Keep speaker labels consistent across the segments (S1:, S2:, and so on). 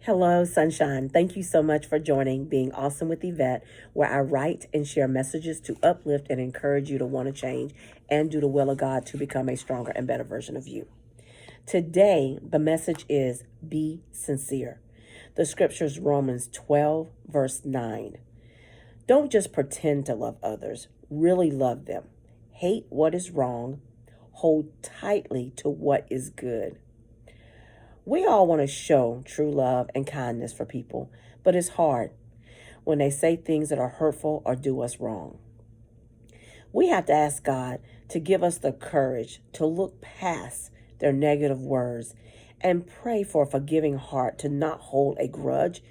S1: Hello, sunshine. Thank you so much for joining Being Awesome with Yvette, where I write and share messages to uplift and encourage you to want to change and do the will of God to become a stronger and better version of you. Today, the message is be sincere. The scripture is Romans 12, verse 9. Don't just pretend to love others, really love them. Hate what is wrong, hold tightly to what is good. We all want to show true love and kindness for people, but it's hard when they say things that are hurtful or do us wrong. We have to ask God to give us the courage to look past their negative words and pray for a forgiving heart to not hold a grudge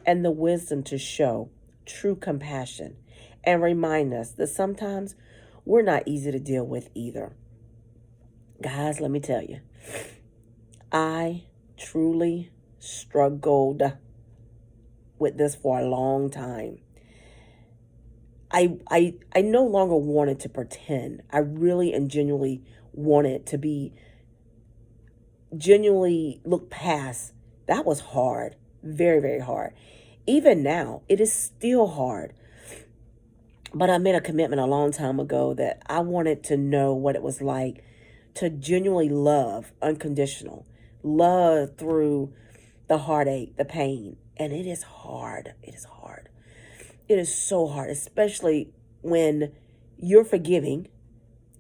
S1: and the wisdom to show true compassion and remind us that sometimes we're not easy to deal with either. Guys, let me tell you, I truly struggled with this for a long time. I no longer wanted to pretend. I really and genuinely wanted to be genuinely look past. That was hard. Very, very hard. Even now, it is still hard. But I made a commitment a long time ago that I wanted to know what it was like to genuinely love unconditional, love through the heartache, the pain. And it is hard. It is hard. It is so hard, especially when you're forgiving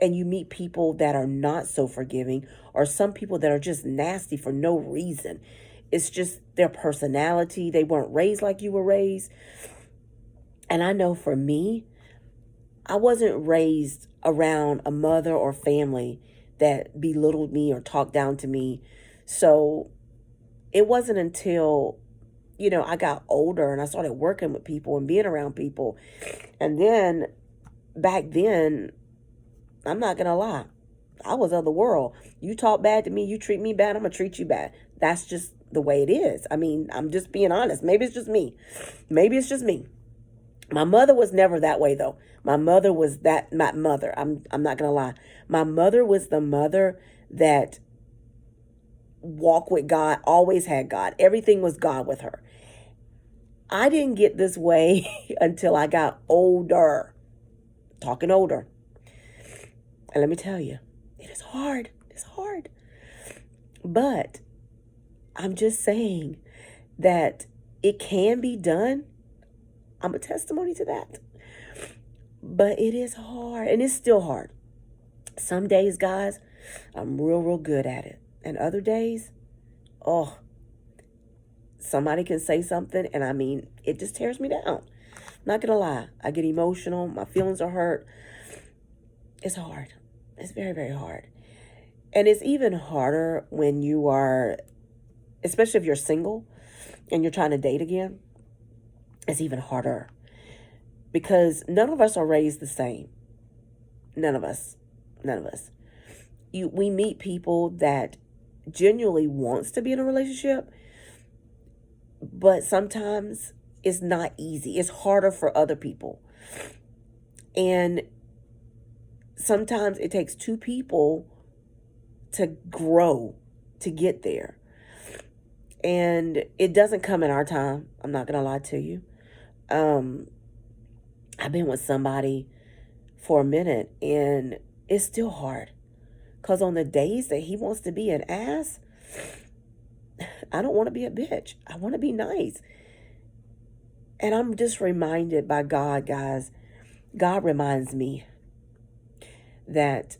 S1: and you meet people that are not so forgiving, or some people that are just nasty for no reason. It's just their personality. They weren't raised like you were raised. And I know for me, I wasn't raised around a mother or family that belittled me or talked down to me. So it wasn't until, I got older and I started working with people and being around people. And then back then, I'm not going to lie, I was of the world. You talk bad to me, you treat me bad, I'm going to treat you bad. That's just the way it is. I mean, I'm just being honest. Maybe it's just me. Maybe it's just me. My mother was never that way, though. My mother was my mother. I'm not going to lie. My mother was the mother that walked with God, always had God. Everything was God with her. I didn't get this way until I got older. Talking older. And let me tell you, it is hard. It's hard. But I'm just saying that it can be done. I'm a testimony to that. But it is hard, and it's still hard. Some days, guys, I'm real, real good at it. And other days, somebody can say something, and I mean, it just tears me down. Not gonna lie, I get emotional. My feelings are hurt. It's hard. It's very, very hard. And it's even harder when you are, especially if you're single and you're trying to date again. It's even harder because none of us are raised the same. None of us. We meet people that genuinely wants to be in a relationship, but sometimes it's not easy. It's harder for other people. And sometimes it takes two people to grow to get there. And it doesn't come in our time. I'm not going to lie to you. I've been with somebody for a minute and it's still hard. Because on the days that he wants to be an ass, I don't want to be a bitch. I want to be nice. And I'm just reminded by God, guys. God reminds me that,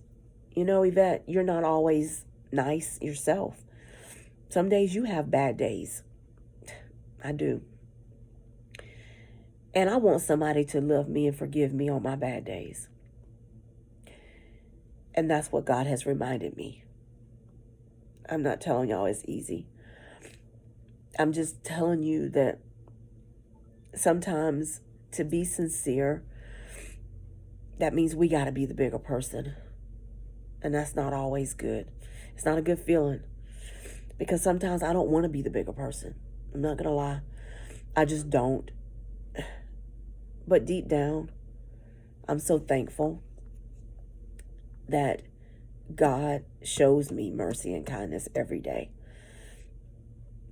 S1: Yvette, you're not always nice yourself. Some days you have bad days. I do. And I want somebody to love me and forgive me on my bad days. And that's what God has reminded me. I'm not telling y'all it's easy. I'm just telling you that sometimes to be sincere, that means we got to be the bigger person. And that's not always good. It's not a good feeling. Because sometimes I don't want to be the bigger person. I'm not going to lie. I just don't. But deep down, I'm so thankful that God shows me mercy and kindness every day.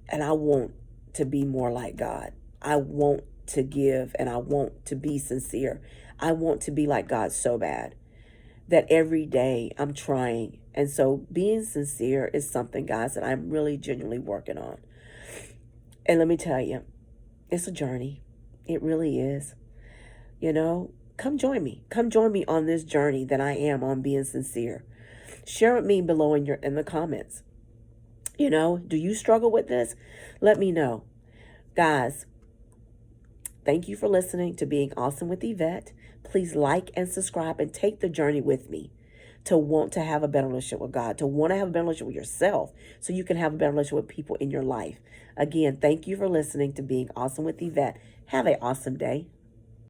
S1: And I want to be more like God. I want to give and I want to be sincere. I want to be like God so bad that every day I'm trying. And so being sincere is something, guys, that I'm really genuinely working on. And let me tell you, it's a journey. It really is. You know, come join me. Come join me on this journey that I am on being sincere. Share with me below in the comments. You know, do you struggle with this? Let me know. Guys, thank you for listening to Being Awesome with Yvette. Please like and subscribe and take the journey with me to want to have a better relationship with God, to want to have a better relationship with yourself so you can have a better relationship with people in your life. Again, thank you for listening to Being Awesome with Yvette. Have an awesome day.